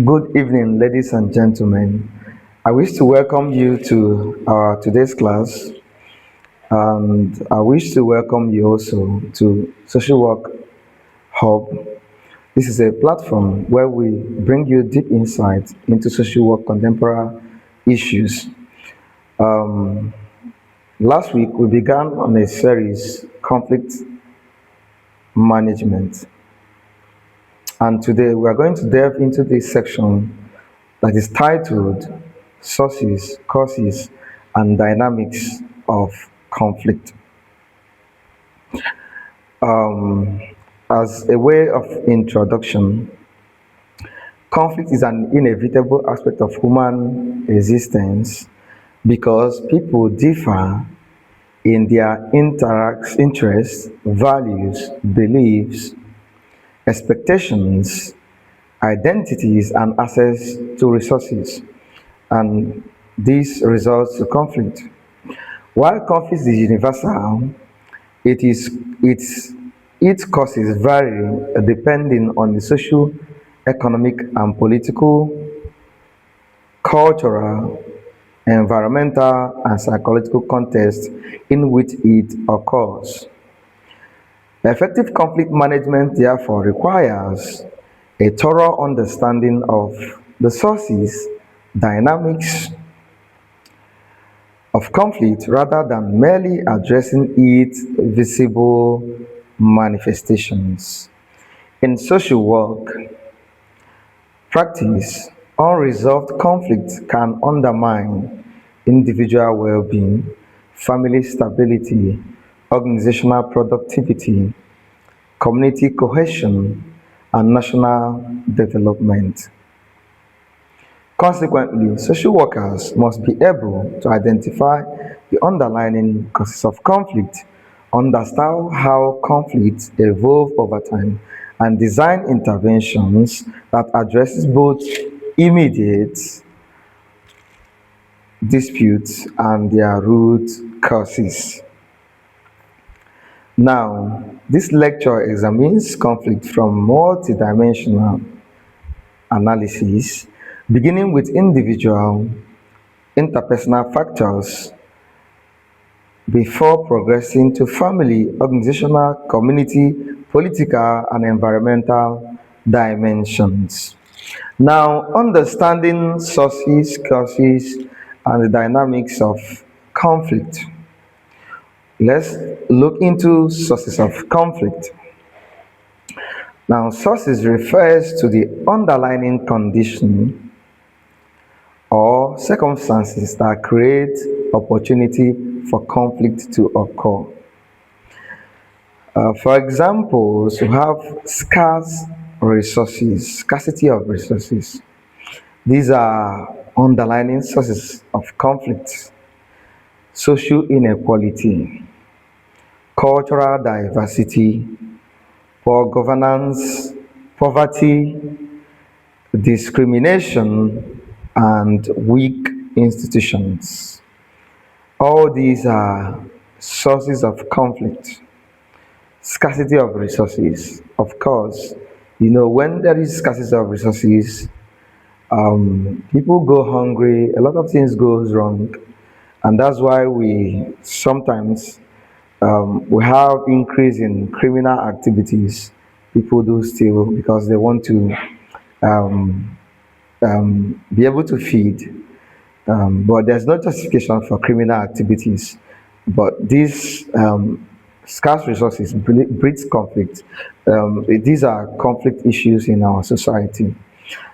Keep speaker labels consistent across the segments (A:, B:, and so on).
A: Good evening, ladies and gentlemen. I wish to welcome you to our today's class, and I wish to welcome you also to Social Work Hub. This is a platform where we bring you deep insight into social work contemporary issues. Um, Last week, we began on a series, Conflict Management, and today we are going to delve into this section that is titled Sources, Causes, and Dynamics of Conflict. Um, as a way of introduction, conflict is an inevitable aspect of human existence because people differ in their interests, values, beliefs, expectations, identities, and access to resources, and this results to conflict. While conflict is universal, it is its its causes vary depending on the social, economic, and political, cultural, environmental, and psychological context in which it occurs. Effective conflict management therefore requires a thorough understanding of the sources, dynamics, of conflict rather than merely addressing its visible manifestations. In social work practice, unresolved conflict can undermine individual well being, family stability, organizational productivity, community cohesion, and national development. Consequently, social workers must be able to identify the underlying causes of conflict, understand how conflicts evolve over time, and design interventions that addresses both immediate disputes and their root causes. Now, this lecture examines conflict from multidimensional analysis, beginning with individual interpersonal factors before progressing to family, organizational, community, political, and environmental dimensions. Now, understanding sources, causes, and the dynamics of conflict. Let's look into sources of conflict. Now, sources refers to the underlying condition or circumstances that create opportunity for conflict to occur. For examples, we have scarce resources, scarcity of resources. These are underlying sources of conflict, social inequality, cultural diversity, poor governance, poverty, discrimination, and weak institutions. All these are sources of conflict. Scarcity of resources. Of course, when there is scarcity of resources, people go hungry, a lot of things goes wrong, and that's why we sometimes we have increase in criminal activities. People do steal because they want to um, be able to feed. But there's no justification for criminal activities. But these scarce resources breeds conflict. These are conflict issues in our society.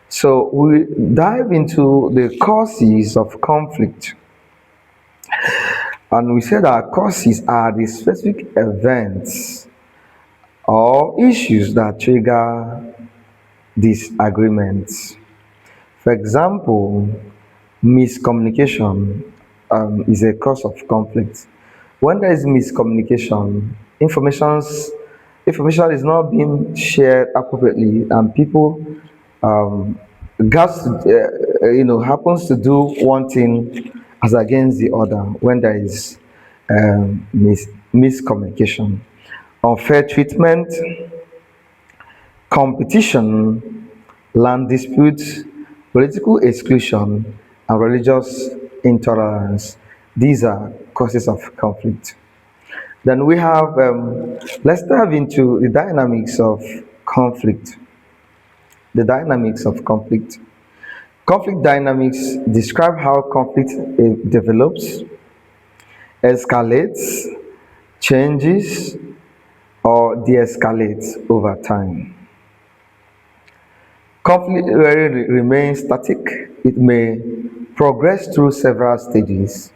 A: So we dive into the causes of conflict, and we said that causes are the specific events or issues that trigger disagreements. For example, miscommunication is a cause of conflict. When there is miscommunication, information is not being shared appropriately, and people um, gas happens to do one thing as against the other when there is miscommunication. Unfair treatment, competition, land disputes, Political exclusion and religious intolerance. These are causes of conflict. Then we have, let's dive into the dynamics of conflict. The dynamics of conflict. Conflict dynamics describe how conflict develops, escalates, changes, or de-escalates over time. Conflict rarely remains static. It may progress through several stages.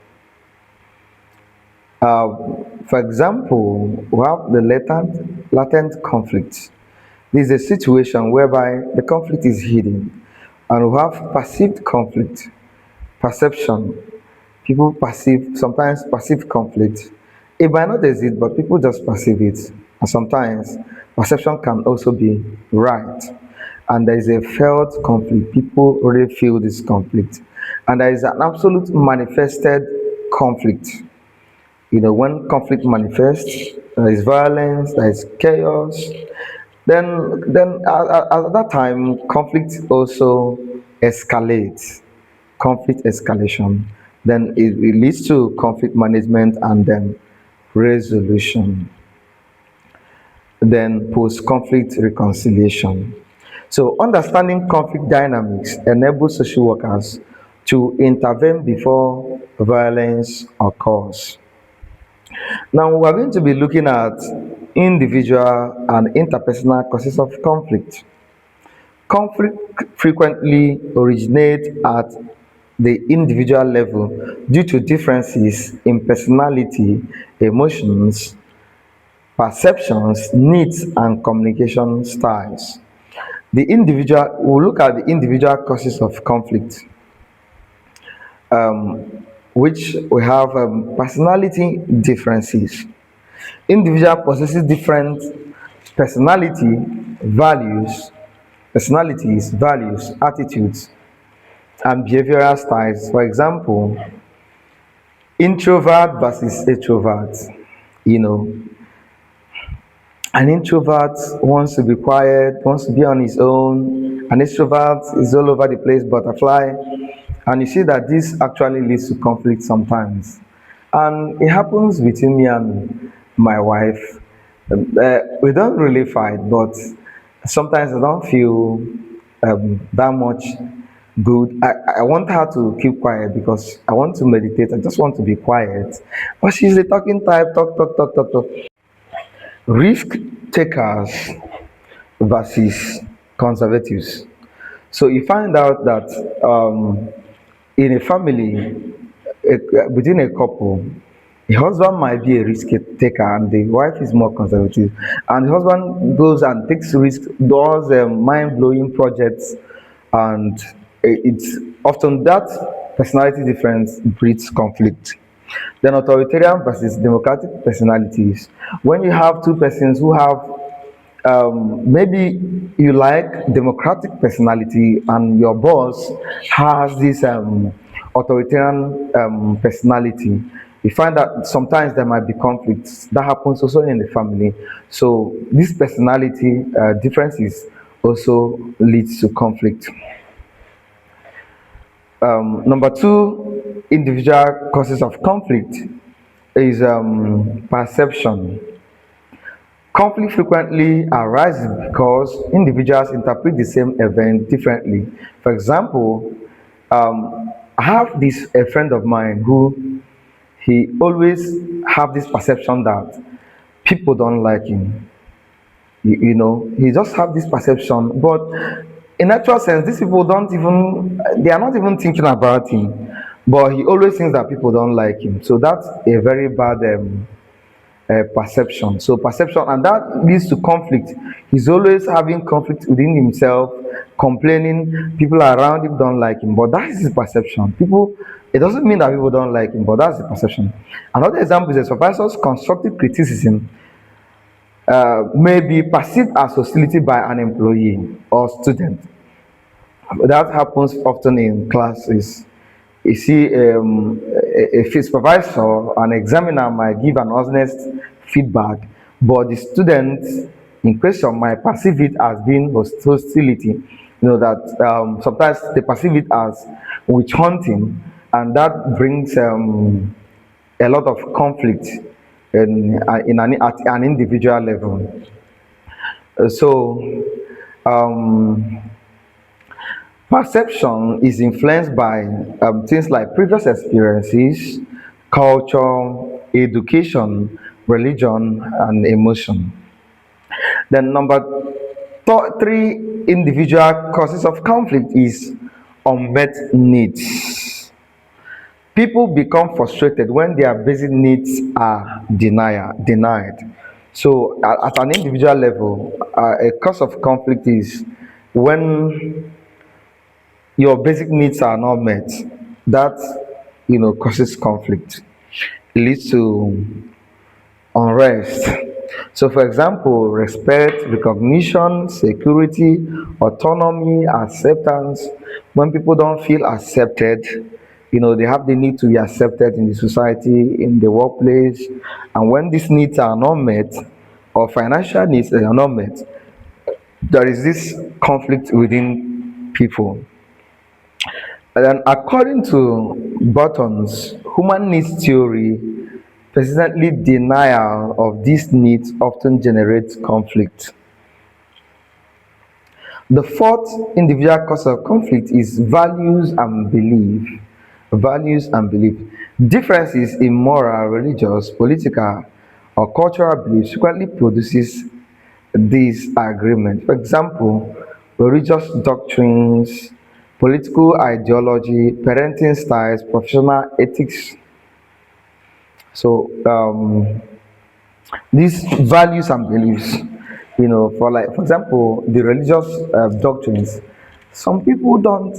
A: For example, we have the latent conflict. This is a situation whereby the conflict is hidden, and we have perceived conflict, perception. People perceive, sometimes perceive conflict. It might not exist, but people just perceive it. And sometimes perception can also be right. And there is a felt conflict. People really feel this conflict. And there is an absolute manifested conflict. When conflict manifests, there is violence, there is chaos. Then at that time, conflict also escalates. Conflict escalation. Then it leads to conflict management and then resolution. Then post-conflict reconciliation. So understanding conflict dynamics enables social workers to intervene before violence occurs. Now we are going to be looking at individual and interpersonal causes of conflict. Conflict frequently originates at the individual level due to differences in personality, emotions, perceptions, needs, and communication styles. We'll look at the individual causes of conflict, which we have personality differences. Individual possesses different personality, values, personalities, values, attitudes, and behavioral styles. For example, introvert versus extrovert. You know, an introvert wants to be quiet, wants to be on his own. An extrovert is all over the place, butterfly. And you see that this actually leads to conflict sometimes. And it happens between me and my wife. We don't really fight, but sometimes I don't feel that much good. I want her to keep quiet because I want to meditate. I just want to be quiet. But she's a talking type, talk, talk, talk, talk, talk. Risk takers versus conservatives. So you find out that in a family, within a couple, the husband might be a risk taker and the wife is more conservative. And the husband goes and takes risks, does mind blowing projects, and it's often that personality difference breeds conflict. Then authoritarian versus democratic personalities. When you have two persons who have maybe you like democratic personality and your boss has this authoritarian personality, you find that sometimes there might be conflicts. That happens also in the family. So this personality differences also leads to conflict. Number two, individual causes of conflict is perception. Conflict frequently arises because individuals interpret the same event differently. For example, I have this a friend of mine who he always have this perception that people don't like him. He just have this perception, but in actual sense, these people don't even they are not even thinking about him. But he always thinks that people don't like him. So that's a very bad perception. So perception, and that leads to conflict. He's always having conflict within himself, complaining. People around him don't like him, but that is his perception. People, it doesn't mean that people don't like him, but that's the perception. Another example is a supervisor's constructive criticism may be perceived as hostility by an employee or student. That happens often in classes. You see, a supervisor, an examiner might give an honest feedback, but the student in question might perceive it as being hostility. that sometimes they perceive it as witch hunting, and that brings a lot of conflict at an individual level. So um, perception is influenced by things like previous experiences, culture, education, religion, and emotion. Then number three individual causes of conflict is unmet needs. People become frustrated when their basic needs are denied. So at an individual level, a cause of conflict is when your basic needs are not met. That causes conflict. It leads to unrest. So, for example, respect, recognition, security, autonomy, acceptance. When people don't feel accepted, they have the need to be accepted in the society, in the workplace. And when these needs are not met, or financial needs are not met, there is this conflict within people. And then, according to Burton's human needs theory, persistently denial of these needs often generates conflict. The fourth individual cause of conflict is values and belief. Values and belief. Differences in moral, religious, political, or cultural beliefs frequently produces disagreement. For example, religious doctrines, political ideology, parenting styles, professional ethics. So these values and beliefs, for example, the religious doctrines, some people don't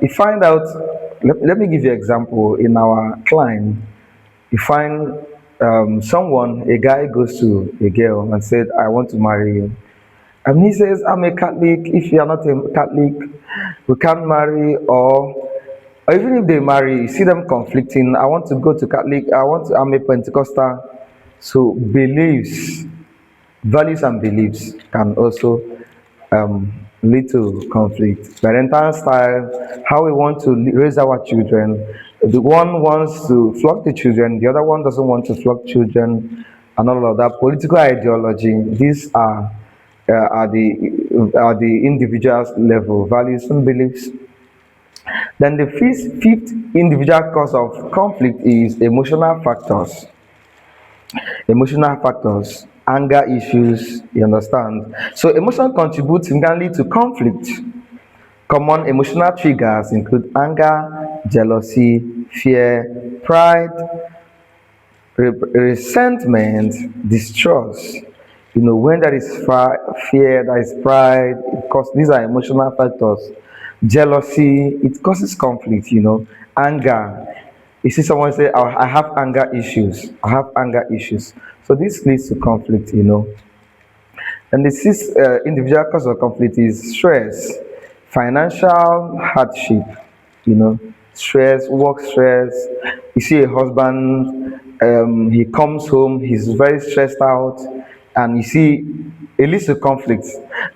A: you find out. Let me give you an example. In our client, you find someone, a guy goes to a girl and said, I want to marry you, and he says, I'm a Catholic. If you are not a Catholic, we can't marry. Or even if they marry, you see them conflicting. I want to go to Catholic. I'm a Pentecostal. So beliefs, values and beliefs can also lead to conflict. Parental style, how we want to raise our children. The one wants to flog the children, the other one doesn't want to flog children, and all of that. Political ideology, these are the individual's level values and beliefs. Then the fifth individual cause of conflict is emotional factors. Emotional factors, anger issues, you understand. So emotion contributes significantly to conflict. Common emotional triggers include anger, jealousy, fear, pride, resentment, distrust. When there is fear, there is pride, because these are emotional factors. Jealousy, it causes conflict. Anger, you see someone say, "Oh, I have anger issues, I have anger issues." So this leads to conflict. And the sixth individual cause of conflict is stress, financial hardship, you know, stress, work stress. You see a husband, he comes home, he's very stressed out, and you see it leads to conflict.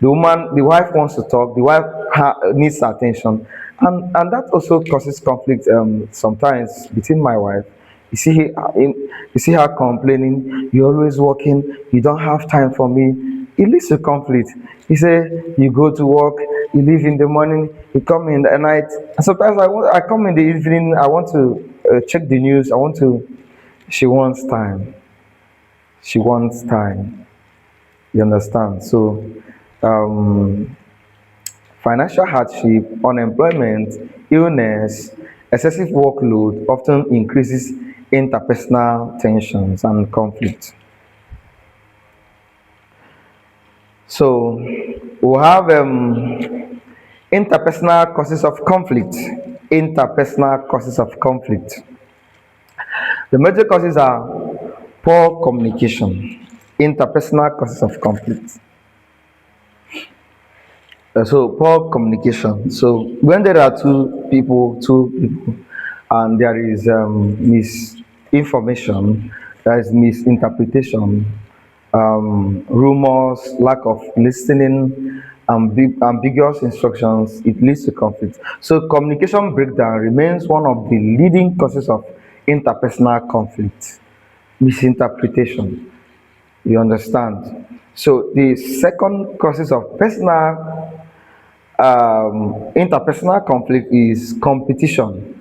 A: The wife wants to talk, the wife needs attention, and that also causes conflict sometimes between my wife. You see her complaining, you're always working, you don't have time for me. It leads to conflict. He say you go to work, you leave in the morning, you come in the night. And sometimes I come in the evening, I want to check the news, I want to. She wants time. She wants time. You understand? So, um, financial hardship, unemployment, illness, excessive workload often increases interpersonal tensions and conflict. So we have interpersonal causes of conflict. Interpersonal causes of conflict. The major causes are poor communication. Interpersonal causes of conflict. So poor communication. So when there are two people, and there is misinformation, there is misinterpretation, rumors, lack of listening, ambiguous instructions, it leads to conflict. So communication breakdown remains one of the leading causes of interpersonal conflict, misinterpretation. You understand? So the second causes of personal interpersonal conflict is competition.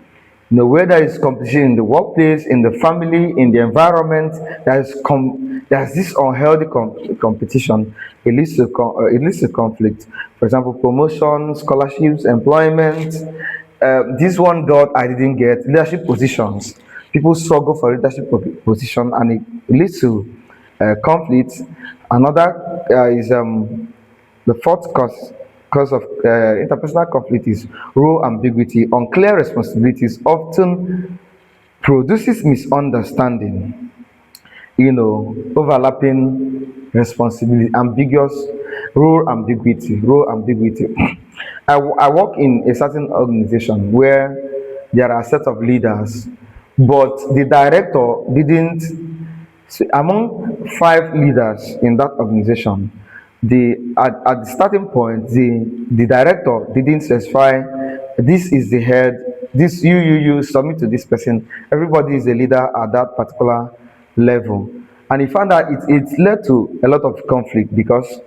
A: You know, where there is competition in the workplace, in the family, in the environment, there's this unhealthy competition. It leads to conflict. For example, promotion, scholarships, employment. This one got, I didn't get leadership positions. People struggle for leadership position, and it leads to conflict. Another is the fourth cause of interpersonal conflict is role ambiguity. Unclear responsibilities often produces misunderstanding. You know, overlapping responsibility, ambiguous role ambiguity. I work in a certain organization where there are a set of leaders, but the director didn't. So among five leaders in that organization, at the starting point, the director didn't specify this is the head, this you submit to this person. Everybody is a leader at that particular level, and he found that it led to a lot of conflict because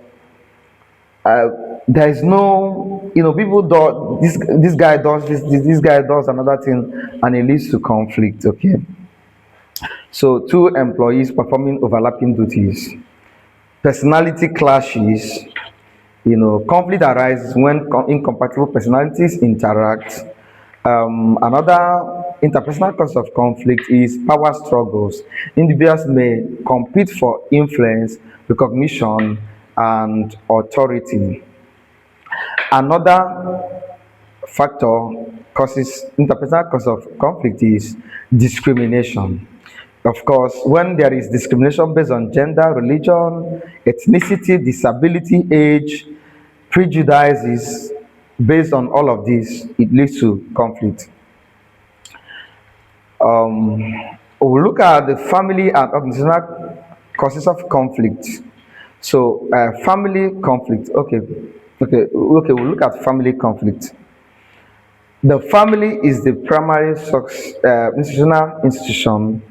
A: uh, there is no, you know, people do this guy does this guy does another thing, and it leads to conflict. Okay, so two employees performing overlapping duties, personality clashes. You know, conflict arises when incompatible personalities interact. Another interpersonal cause of conflict is power struggles. Individuals may compete for influence, recognition, and authority. Another factor causes interpersonal cause of conflict is discrimination. Of course, when there is discrimination based on gender, religion, ethnicity, disability, age, prejudices, based on all of this, it leads to conflict. We'll look at the family and organizational causes of conflict. So, family conflict. We'll look at family conflict. The family is the primary institutional institution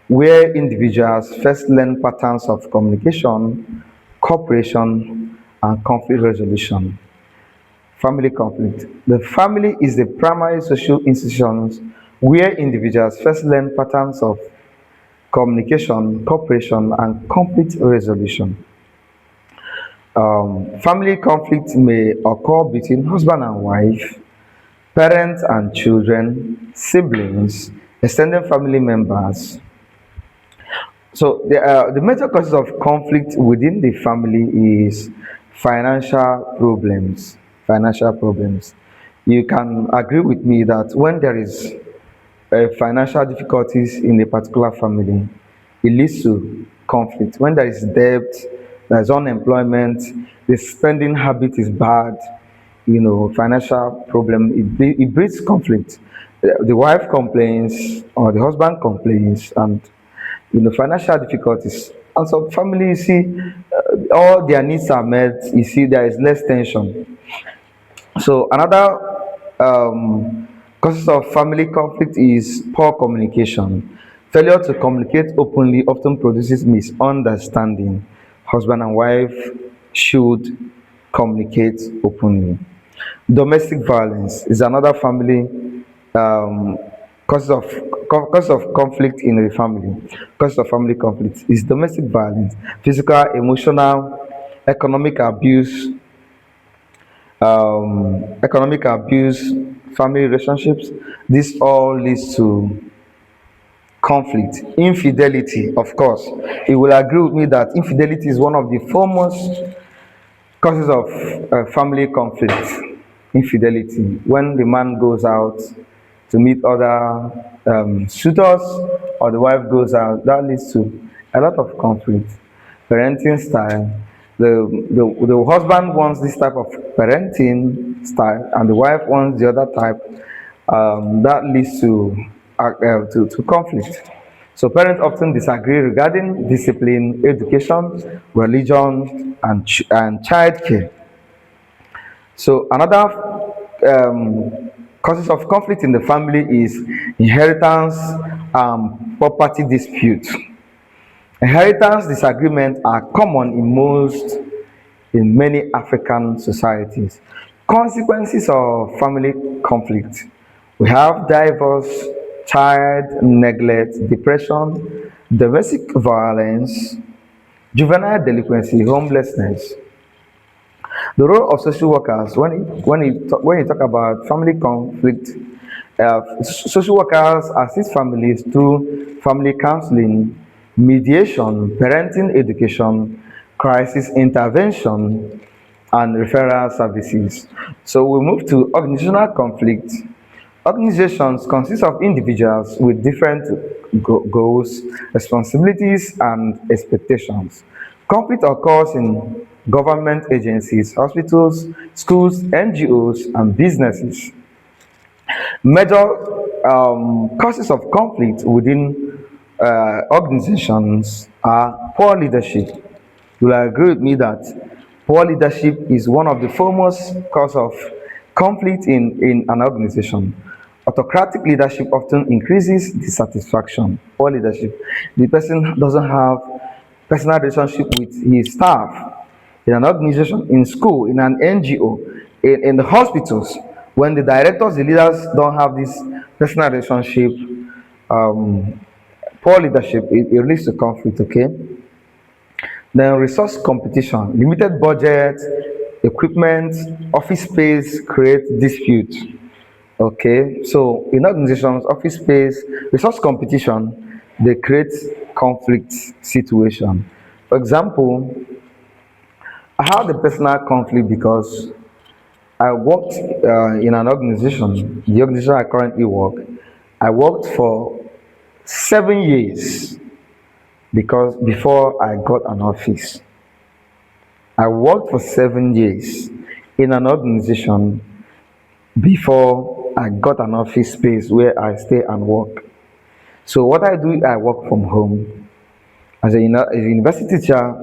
A: where individuals first learn patterns of communication, cooperation, and conflict resolution. Family conflict. The family is the primary social institution where individuals first learn patterns of communication, cooperation, and conflict resolution. Family conflict may occur between husband and wife, parents and children, siblings, extended family members. So the major causes of conflict within the family is financial problems. Financial problems. You can agree with me that when there is financial difficulties in a particular family, it leads to conflict. When there is debt, there is unemployment, the spending habit is bad, you know, financial problem, it breeds conflict. The wife complains or the husband complains, and you know, financial difficulties. And some family, you see, all their needs are met. You see, there is less tension. So another causes of family conflict is poor communication. Failure to communicate openly often produces misunderstanding. Husband and wife should communicate openly. Domestic violence is another family um, cause of conflict in the family. Cause of family conflict is domestic violence, physical, emotional, economic abuse, economic abuse, family relationships. This all leads to conflict. Infidelity, of course, you will agree with me that infidelity is one of the foremost causes of family conflict. Infidelity, when the man goes out to meet other suitors, or the wife goes out, that leads to a lot of conflict. Parenting style, the husband wants this type of parenting style and the wife wants the other type. That leads to conflict. So parents often disagree regarding discipline, education, religion, and childcare. So another causes of conflict in the family is inheritance, property dispute. Inheritance disagreements are common in many African societies. Consequences of family conflict. We have divorce, child neglect, depression, domestic violence, juvenile delinquency, homelessness. The role of social workers when you talk about family conflict, social workers assist families through family counseling, mediation, parenting education, crisis intervention, and referral services. So we move to organizational conflict. Organizations consist of individuals with different goals, responsibilities, and expectations. Conflict occurs in government agencies, hospitals, schools, NGOs, and businesses. Major causes of conflict within organizations are poor leadership. You will agree with me that poor leadership is one of the foremost cause of conflict in an organization. Autocratic leadership often increases dissatisfaction. Poor leadership, the person doesn't have personal relationship with his staff in an organization, in school, in an NGO, in the hospitals. When the directors, the leaders don't have this personal relationship, um, poor leadership, it leads to conflict. Okay. Then resource competition, limited budget, equipment, office space create dispute. Okay, so in organizations, office space, resource competition, they create conflict situation. For example, I had a personal conflict because I worked in an organization, the organization I currently work. I worked for 7 years because before I got an office. I worked for 7 years in an organization before I got an office space where I stay and work. So what I do, I work from home. As a university teacher,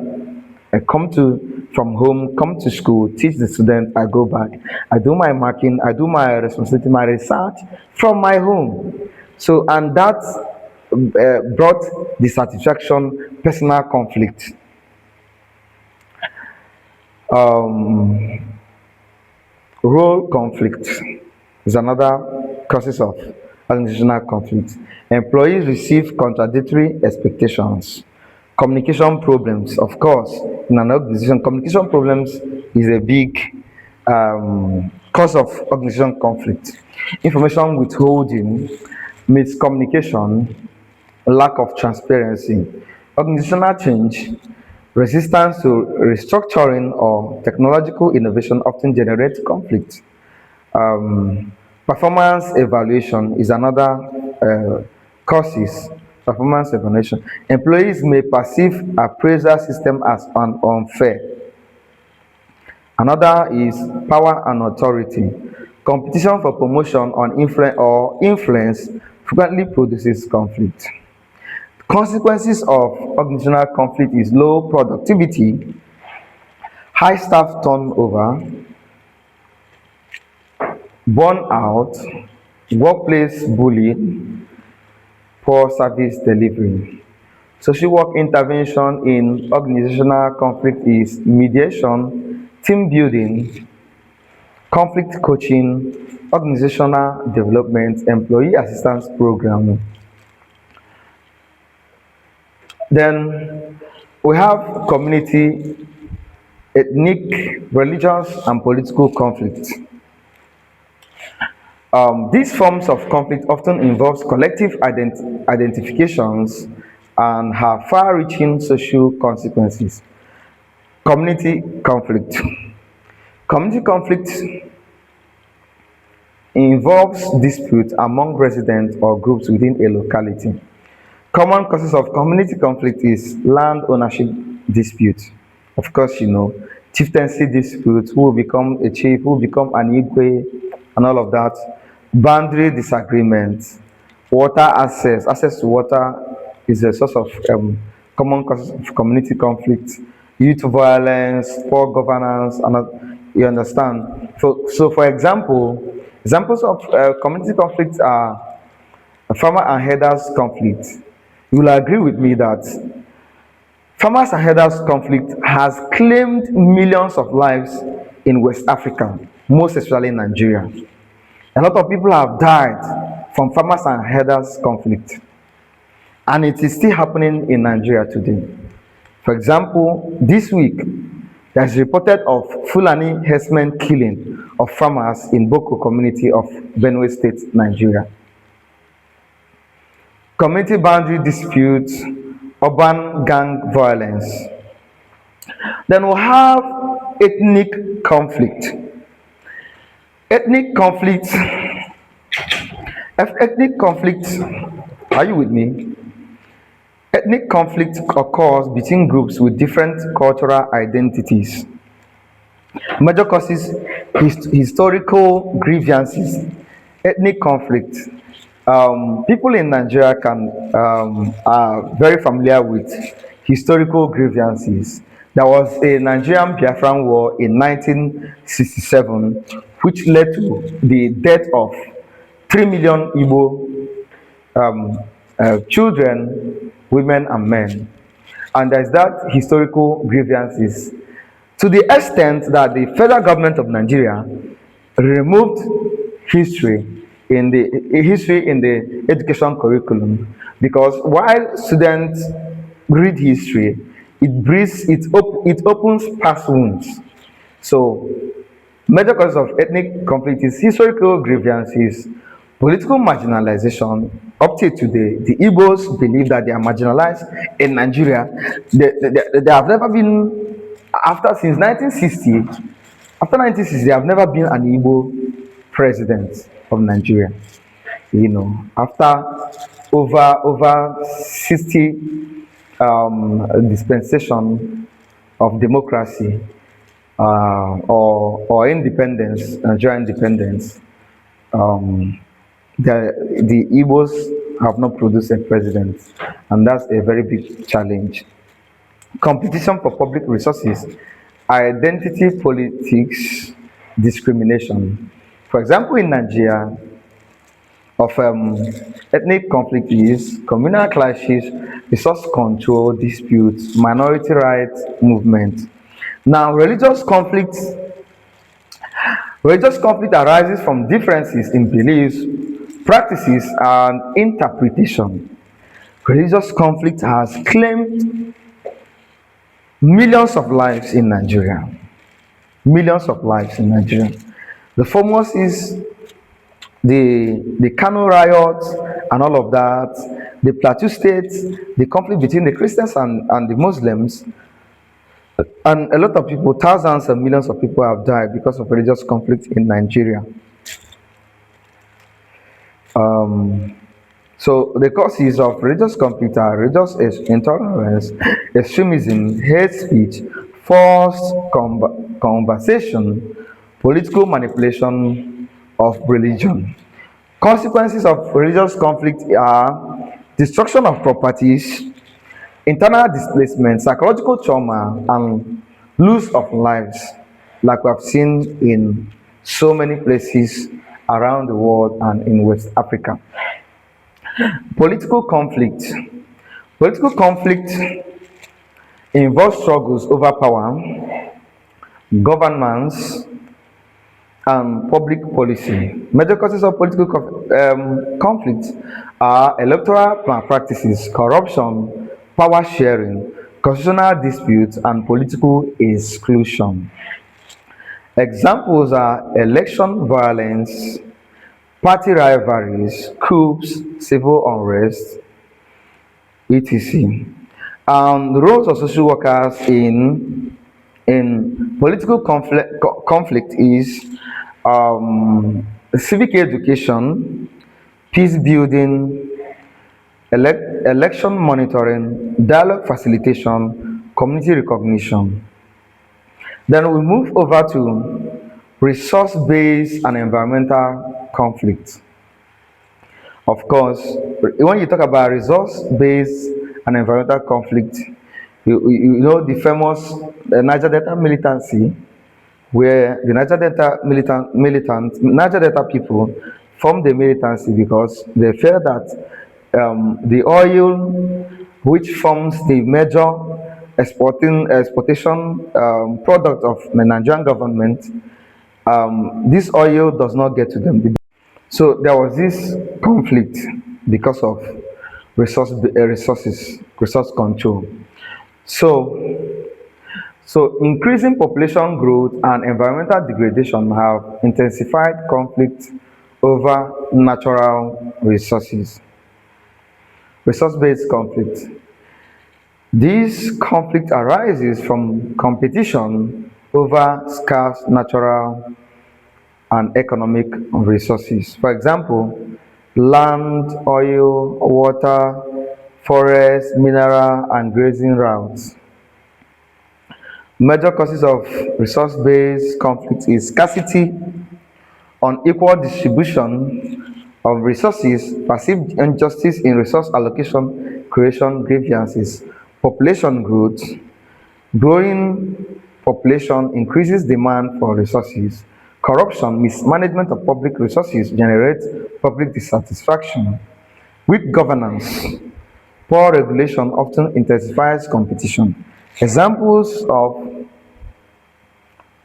A: I come to from home, come to school, teach the student, I go back. I do my marking, I do my responsibility, my research from my home. So and that brought dissatisfaction, personal conflict. Um, Role conflict is another causes of organizational conflict. Employees receive contradictory expectations. Communication problems, of course, in an organization, communication problems is a big cause of organization conflict. Information withholding, miscommunication, lack of transparency, organizational change, resistance to restructuring or technological innovation often generates conflict. Performance evaluation is another causes performance evaluation. Employees may perceive appraisal system as unfair. Another is power and authority. Competition for promotion on influence frequently produces conflict. Consequences of organizational conflict is low productivity, high staff turnover, burnout, workplace bullying, poor service delivery. Social work intervention in organizational conflict is mediation, team building, conflict coaching, organizational development, employee assistance program. Then we have community, ethnic, religious, and political conflict. These forms of conflict often involves collective identifications and have far-reaching social consequences. Community conflict. Community conflict involves dispute among residents or groups within a locality. Common causes of community conflict is land ownership dispute. Of course, chieftaincy dispute, who will become a chief, who will become an Igwe, and all of that. Boundary disagreement, water access to water is a source of common causes of community conflict. Youth violence, poor governance, and You understand? So for example, examples of community conflicts are farmer and herders conflict. You will agree with me that farmers and herders conflict has claimed millions of lives in West Africa, most especially in Nigeria. A lot of people have died from farmers and herders conflict, and it is still happening in Nigeria today. For example, this week there is reported of Fulani herdsmen killing of farmers in Boko community of Benue State, Nigeria. Community boundary disputes, urban gang violence. Then we have ethnic conflict. Ethnic conflict, ethnic conflict, are you with me? Ethnic conflict occurs between groups with different cultural identities. Major causes, historical grievances, ethnic conflict. People in Nigeria are very familiar with historical grievances. There was a Nigerian Biafran war in 1967, which led to the death of 3 million Igbo children, women, and men. And there's that historical grievances to the extent that the federal government of Nigeria removed history in the education curriculum, because while students read history, it opens past wounds. So major causes of ethnic conflict is historical grievances, political marginalization. Up till today, the Igbos believe that they are marginalized in Nigeria. They have never been, after since 1960, after 1960, there have never been an Igbo president of Nigeria. You know, after over 60 dispensation of democracy, or independence, Nigerian independence, the Igbos have not produced a president, and that's a very big challenge. Competition for public resources, identity politics, discrimination. For example, in Nigeria, of ethnic conflict is communal clashes, resource control, disputes, minority rights movement. Now, religious conflict arises from differences in beliefs, practices, and interpretation. Religious conflict has claimed millions of lives in Nigeria. Millions of lives in Nigeria. The foremost is the Kano riots and all of that, the Plateau State, the conflict between the Christians and the Muslims, and a lot of people, thousands and millions of people have died because of religious conflict in Nigeria. So the causes of religious conflict are religious intolerance, extremism, hate speech, forced conversation, political manipulation of religion. Consequences of religious conflict are destruction of properties, internal displacement, psychological trauma, and loss of lives, like we have seen in so many places around the world and in West Africa. Political conflict. Political conflict involves struggles over power, governance, and public policy. Major causes of political conflict are electoral malpractices, corruption, power sharing, constitutional disputes, and political exclusion. Examples are election violence, party rivalries, coups, civil unrest, etc. The roles of social workers in political conflict is civic education, peace building, election monitoring, dialogue facilitation, community recognition. Then we move over to resource-based and environmental conflict. Of course, when you talk about resource-based and environmental conflict, you know the famous Niger Delta militancy, where the Niger Delta people formed the militancy because they felt that the oil, which forms the major exportation product of the Nigerian government, this oil does not get to them. So there was this conflict because of resource control. So increasing population growth and environmental degradation have intensified conflict over natural resources. Resource-based conflict. This conflict arises from competition over scarce natural and economic resources. For example, land, oil, water, forest, mineral, and grazing routes. Major causes of resource-based conflict is scarcity, unequal distribution of resources, perceived injustice in resource allocation, creation grievances, population growth. Growing population increases demand for resources. Corruption, mismanagement of public resources generates public dissatisfaction. Weak governance, poor regulation often intensifies competition. Examples of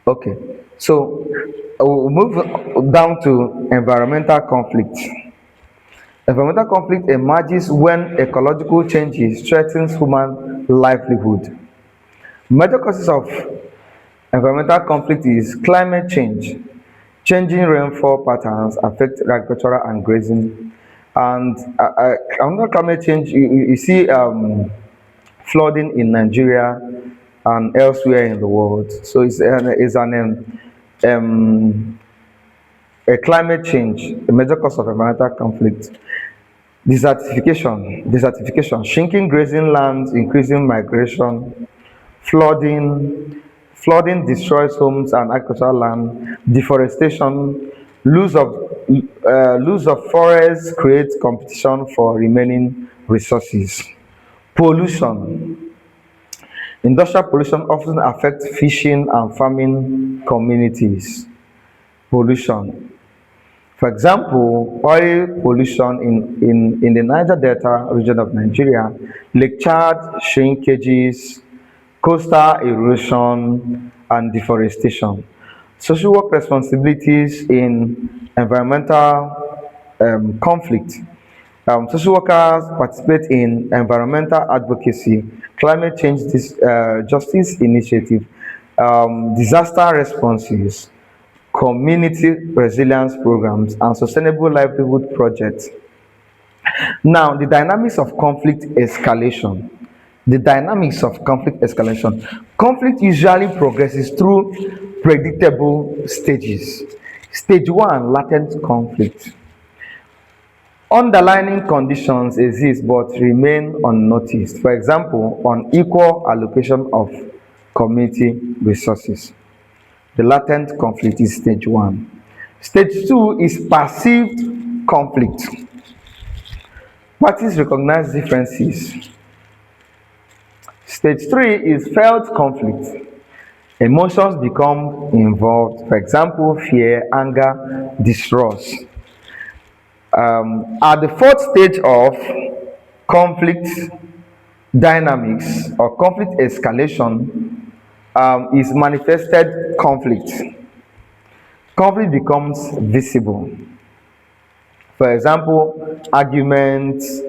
A: Okay, so we'll move down to environmental conflict. Environmental conflict emerges when ecological changes threatens human livelihood. Major causes of environmental conflict is climate change. Changing rainfall patterns affect agricultural and grazing. And another climate change, you see flooding in Nigeria and elsewhere in the world. So um, a climate change, a major cause of environmental conflict. Desertification, shrinking grazing lands, increasing migration, flooding. Flooding destroys homes and agricultural land. Deforestation, loss of forests creates competition for remaining resources. Pollution. Industrial pollution often affects fishing and farming communities. Pollution. For example, oil pollution in the Niger Delta region of Nigeria, Lake Chad shrinkages, coastal erosion, and deforestation. Social work responsibilities in environmental conflict. Social workers participate in environmental advocacy, climate change justice initiative, disaster responses, community resilience programs, and sustainable livelihood projects. Now, the dynamics of conflict escalation. The dynamics of conflict escalation. Conflict usually progresses through predictable stages. Stage one, latent conflict. Underlying conditions exist but remain unnoticed. For example, unequal allocation of community resources. The latent conflict is stage one. Stage two is perceived conflict. Parties recognize differences. Stage three is felt conflict. Emotions become involved. For example, fear, anger, distrust. At the fourth stage of conflict dynamics or conflict escalation is manifested conflict. Conflict becomes visible. For example, arguments,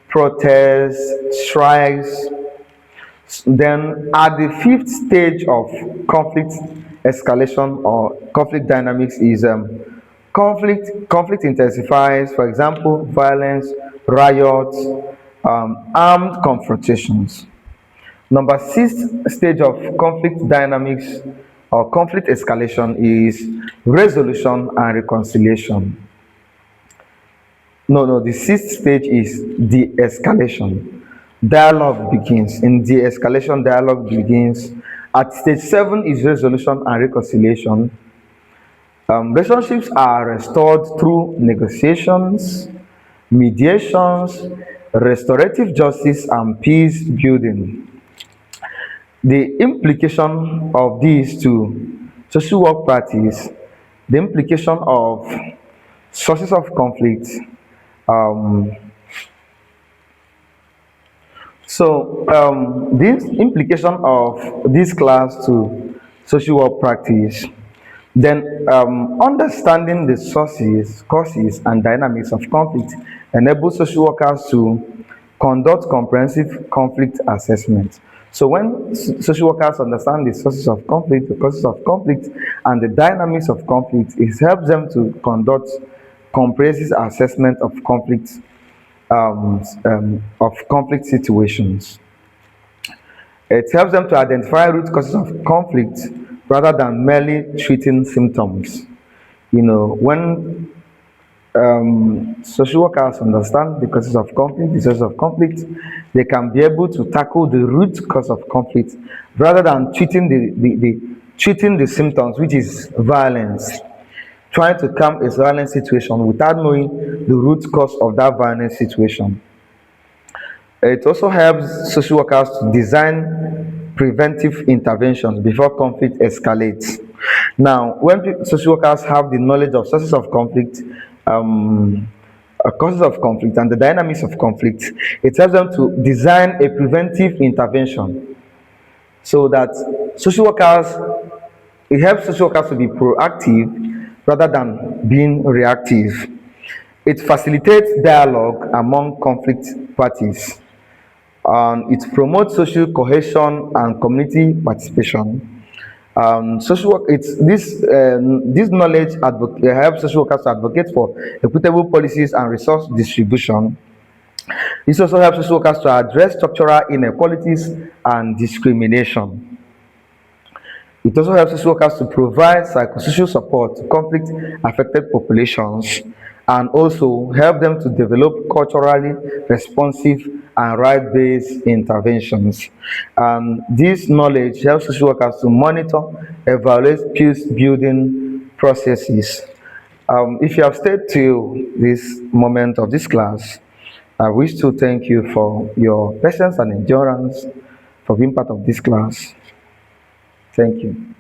A: protests, strikes. Then at the fifth stage of conflict escalation or conflict dynamics is conflict intensifies. For example, violence, riots, armed confrontations. Number six stage of conflict dynamics or conflict escalation is resolution and reconciliation. No, the sixth stage is de-escalation. Dialogue begins. In de-escalation, dialogue begins. At stage seven is resolution and reconciliation. Relationships are restored through negotiations, mediations, restorative justice, and peace building. The implication of these to social work practice, the implication of sources of conflict. Um, this implication of this class to social work practice, then understanding the sources, causes, and dynamics of conflict enables social workers to conduct comprehensive conflict assessment. So when social workers understand the sources of conflict, the causes of conflict, and the dynamics of conflict, it helps them to conduct comprehensive assessment of conflict situations. It helps them to identify root causes of conflict rather than merely treating symptoms. When social workers understand the causes of conflict, the sources of conflict, they can be able to tackle the root cause of conflict rather than treating the symptoms, which is violence, trying to calm a violent situation without knowing the root cause of that violent situation. It also helps social workers to design preventive interventions before conflict escalates. Now, when social workers have the knowledge of sources of conflict, causes of conflict, and the dynamics of conflict, it helps them to design a preventive intervention so that social workers, it helps social workers to be proactive rather than being reactive. It facilitates dialogue among conflict parties, and it promotes social cohesion and community participation. Social work, it's this knowledge helps social workers to advocate for equitable policies and resource distribution. This also helps social workers to address structural inequalities and discrimination. It also helps social workers to provide psychosocial support to conflict affected populations, and also help them to develop culturally responsive and right-based interventions. This knowledge helps social workers to monitor, evaluate peace building processes. If you have stayed till this moment of this class, I wish to thank you for your patience and endurance for being part of this class. Thank you.